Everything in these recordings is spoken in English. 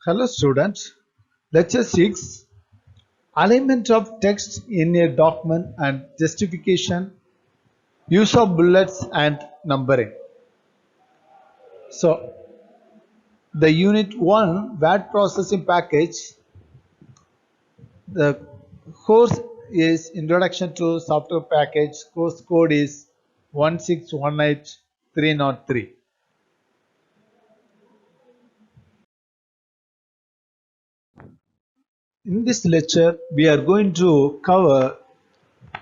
Hello students, lecture 6, alignment of text in a document and justification, use of bullets and numbering. So the unit 1 word processing package, the course is introduction to software package, course code is 1618303. In this lecture, we are going to cover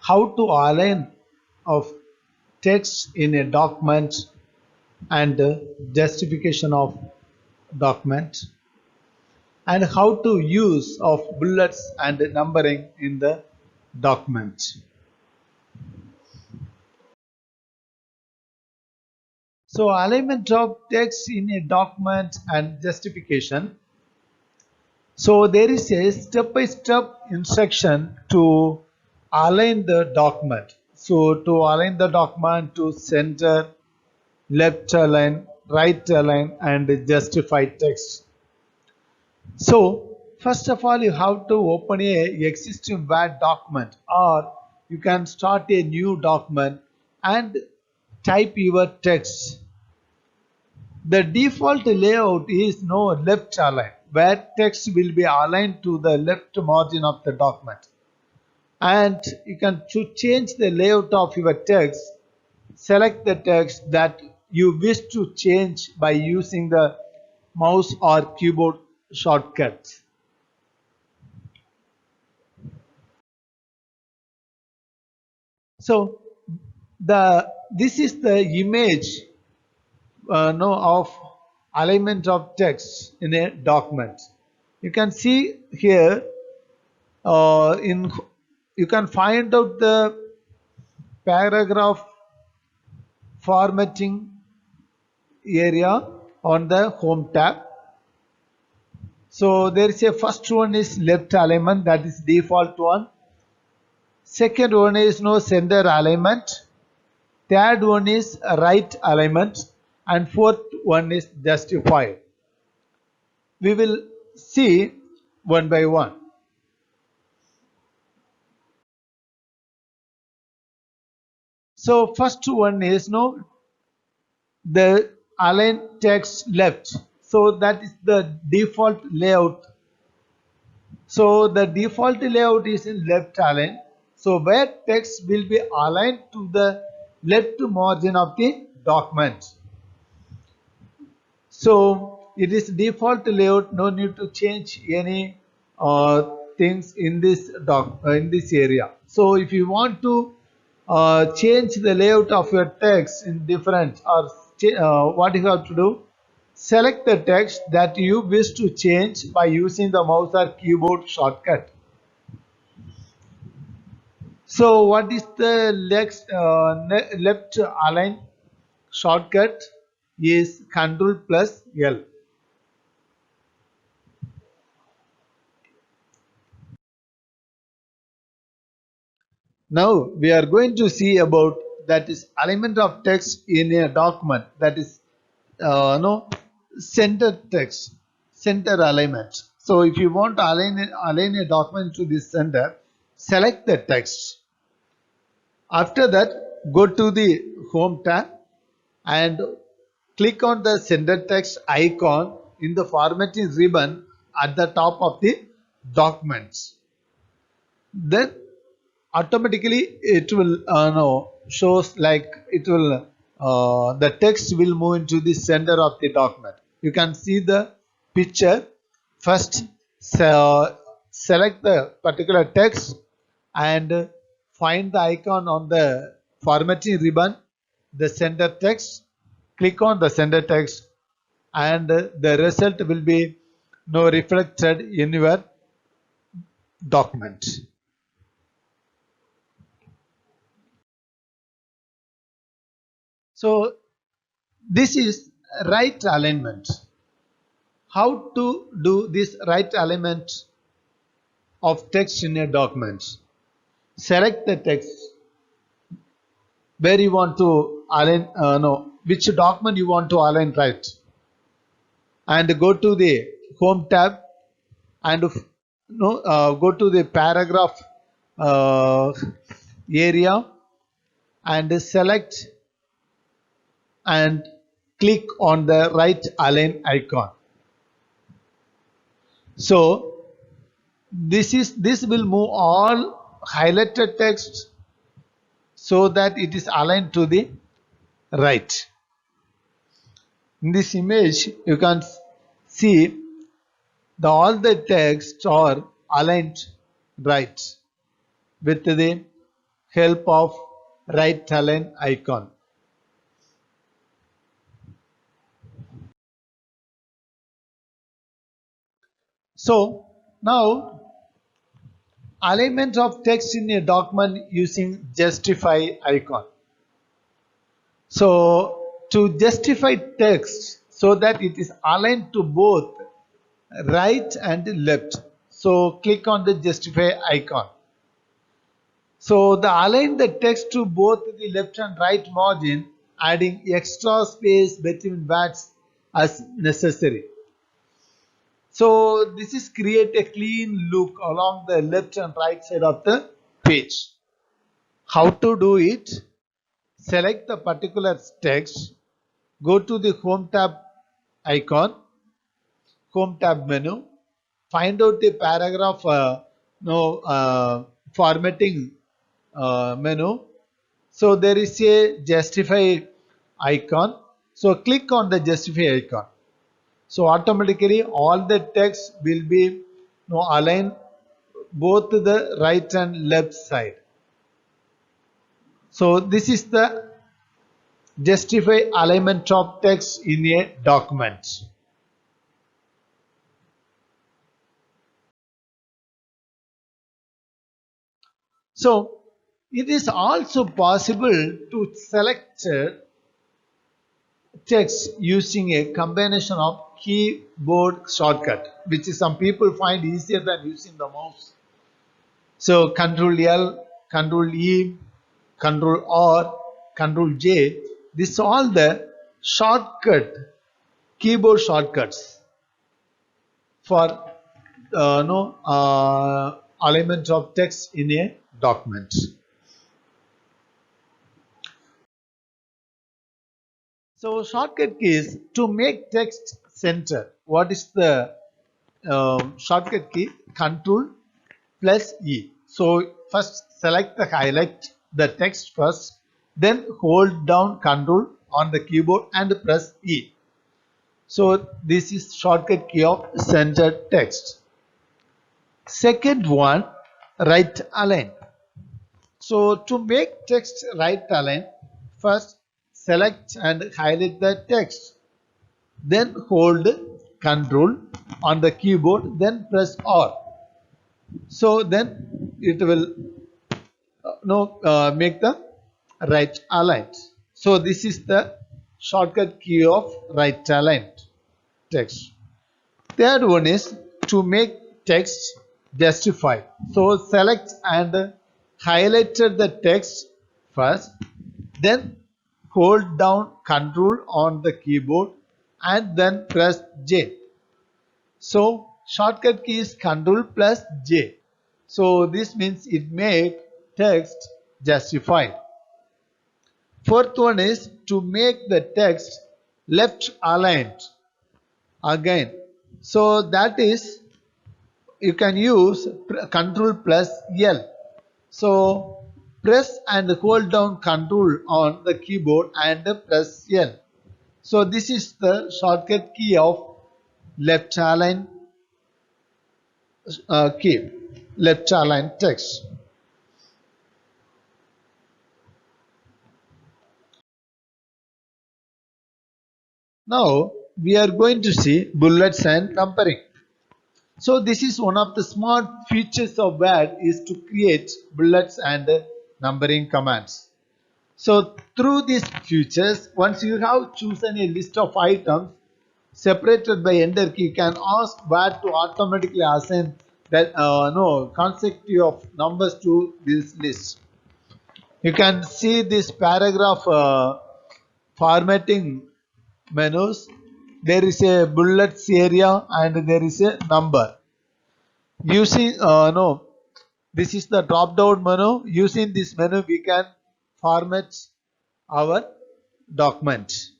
how to align of text in a document and justification of document and how to use of bullets and numbering in the document. So alignment of text in a document and justification. So there is a step-by-step instruction to align the document. So to align the document to center, left align, right align and justify text. So first of all, you have to open a existing Word document, or you can start a new document and type your text. The default layout is no left align, where text will be aligned to the left margin of the document. And you can change the layout of your text. Select the text that you wish to change by using the mouse or keyboard shortcut. So this is the image no, of alignment of text in a document. You can see here in you can find out the paragraph formatting area on the home tab. So there is a first one is left alignment, that is default one. Second one is no center alignment. Third one is right alignment and fourth one is justified. We will see one by one. So first one is no the align text left. So that is the default layout. So the default layout is in left align. So where text will be aligned to the left margin of the document. So it is default layout. No need to change any things in this in this area. So if you want to change the layout of your text in different or what you have to do, select the text that you wish to change by using the mouse or keyboard shortcut. So what is the left align shortcut is Ctrl plus L. Now we are going to see about that is alignment of text in a document, that is no center text, center alignment. So if you want to align a document to this center, select the text. After that, go to the home tab and click on the center text icon in the formatting ribbon at the top of the documents. Then automatically it will no, shows like it will the text will move into the center of the document. You can see the picture. First select the particular text and find the icon on the formatting ribbon, the center text. Click on the center text and the result will be no reflected in your document. So this is right alignment. How to do this right alignment of text in a document? Select the text where you want to align, no, which document you want to align right, and go to the home tab and no, go to the paragraph uh, area and select and click on the right align icon. So this will move all highlighted text so that it is aligned to the right. In this image, you can see all the text are aligned right with the help of right align icon. So now alignment of text in a document using justify icon. So to justify text so that it is aligned to both right and left. So click on the justify icon. So the align the text to both the left and right margin, adding extra space between words as necessary. So this is create a clean look along the left and right side of the page. How to do it? Select the particular text, go to the home tab icon, home tab menu, find out the paragraph no formatting menu. So there is a justify icon. So click on the justify icon. So automatically all the text will be aligned both the right and left side. So this is the justify alignment of text in a document. So it is also possible to select text using a combination of keyboard shortcut, which is some people find easier than using the mouse. So Control L, Control E, Control R, Control J, this all the shortcut, keyboard shortcuts for no alignment of text in a document. So shortcut keys to make text center. What is the shortcut key? Control plus E. So first select the highlight the text first, then hold down Control on the keyboard and press E. So this is shortcut key of center text. Second one, right align. So to make text right align, first select and highlight the text. Then hold Control on the keyboard, then press R. So then it will make the right aligned. So this is the shortcut key of right aligned text. Third one is to make text justify. So select and highlighted the text first, then hold down Control on the keyboard and then press J. So shortcut key is Control plus J. So this means it make text justified. Fourth one is to make the text left aligned again. So that is you can use Control plus L. So press and hold down Control on the keyboard and press L. So this is the shortcut key of left align key, left align text. Now we are going to see bullets and numbering. So this is one of the smart features of Word is to create bullets and numbering commands. So through these features, once you have chosen a list of items separated by enter key, you can ask Word to automatically assign that consecutive of numbers to this list. You can see this paragraph formatting menus. there is a bullets area and there is a number. Using no, this is the drop down menu. Using this menu we can format our document.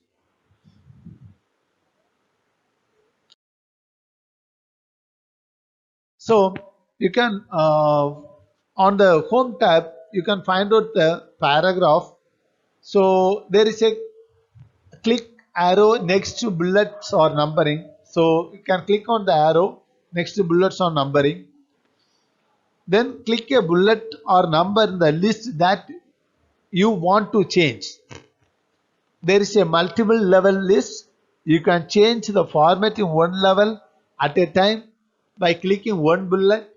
So you can on the home tab you can find out the paragraph. So there is a click arrow next to bullets or numbering. So you can click on the arrow next to bullets or numbering. Then click a bullet or number in the list that you want to change. There is a multiple level list. You can change the format in one level at a time by clicking one bullet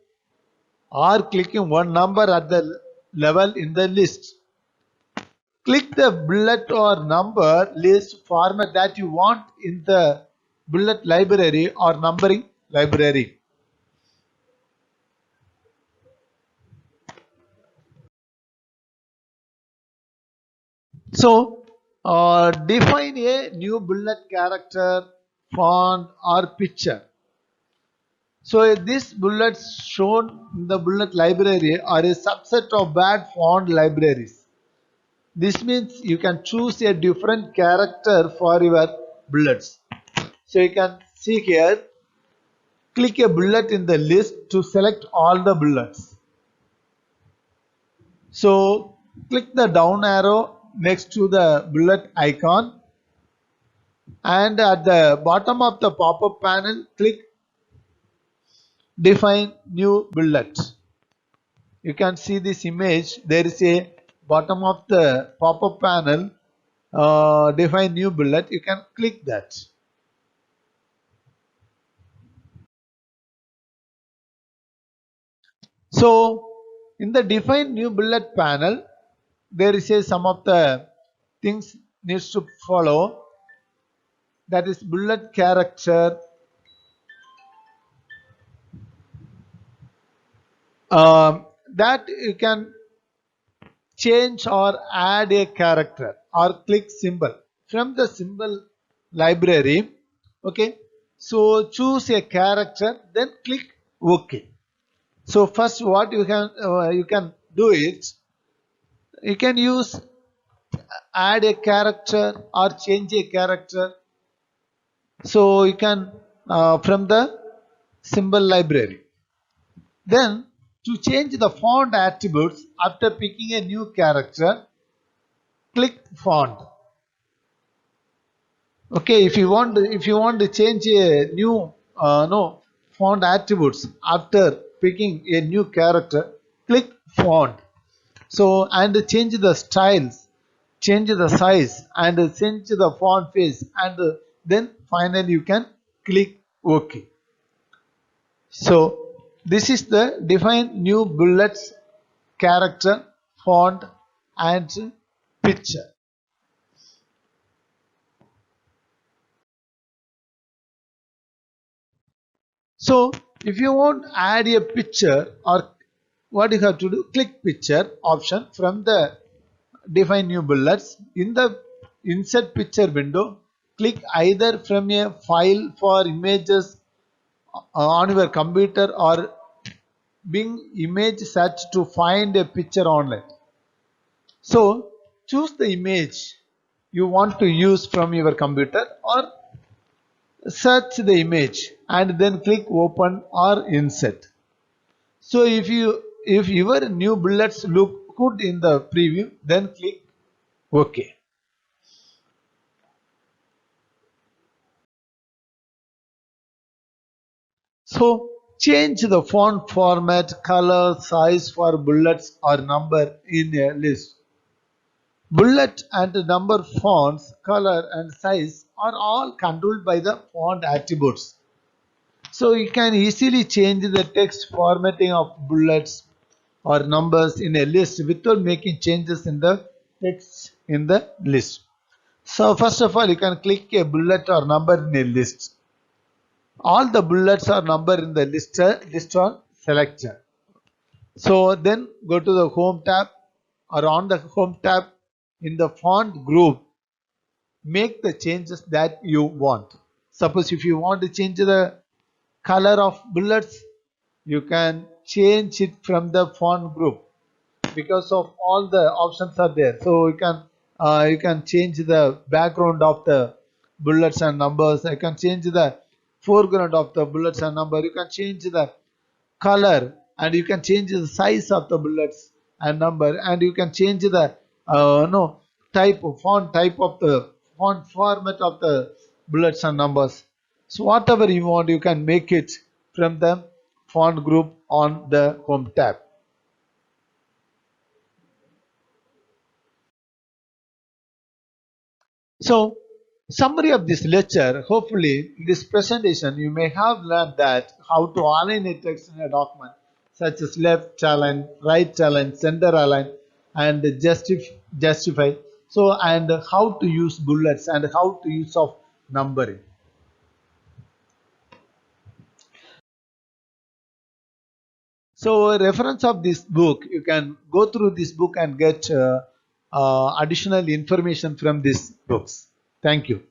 or clicking one number at the level in the list. Click the bullet or number list format that you want in the bullet library or numbering library. So define a new bullet character, font or picture. So these bullets shown in the bullet library are a subset of bad font libraries. This means you can choose a different character for your bullets. So you can see here, click a bullet in the list to select all the bullets. So click the down arrow next to the bullet icon and at the bottom of the pop-up panel click define new bullet. You can see this image. There is a bottom of the pop-up panel define new bullet. You can click that. So in the define new bullet panel there is a some of the things needs to follow, that is bullet character, that you can change or add a character or click symbol from the symbol library. Okay, so choose a character then click OK. So first what you can do is you can use add a character or change a character. So you can from the symbol library. Then to change the font attributes after picking a new character, click font. Okay, if you want to change a new no font attributes after picking a new character, click font. So and change the styles, change the size and change the font face and then finally you can click OK. So this is the define new bullets character, font and picture. So if you want to add a picture or what you have to do, click picture option from the define new bullets. In the insert picture window, click either from a file for images on your computer or Bing image search to find a picture online. So choose the image you want to use from your computer or search the image and then click open or insert. So if your new bullets look good in the preview, then click OK. So change the font format, color, size for bullets or number in a list. Bullet and number fonts, color and size are all controlled by the font attributes. So you can easily change the text formatting of bullets or numbers in a list without making changes in the text in the list. So first of all, you can click a bullet or number in a list. All the bullets or number in the list are selected. So then go to the home tab or on the home tab in the font group, make the changes that you want. Suppose if you want to change the color of bullets, you can change it from the font group, because of all the options are there. So you can change the background of the bullets and numbers. You can change the foreground of the bullets and number. You can change the color, and you can change the size of the bullets and number, and you can change the no type of font type of the font format of the bullets and numbers. So whatever you want, you can make it from the font group on the home tab. So, summary of this lecture, hopefully in this presentation you may have learned that how to align a text in a document, such as left align, right align, center align, and justify. So, and how to use bullets and how to use of numbering. So, a reference of this book, you can go through this book and get additional information from these books. Thank you.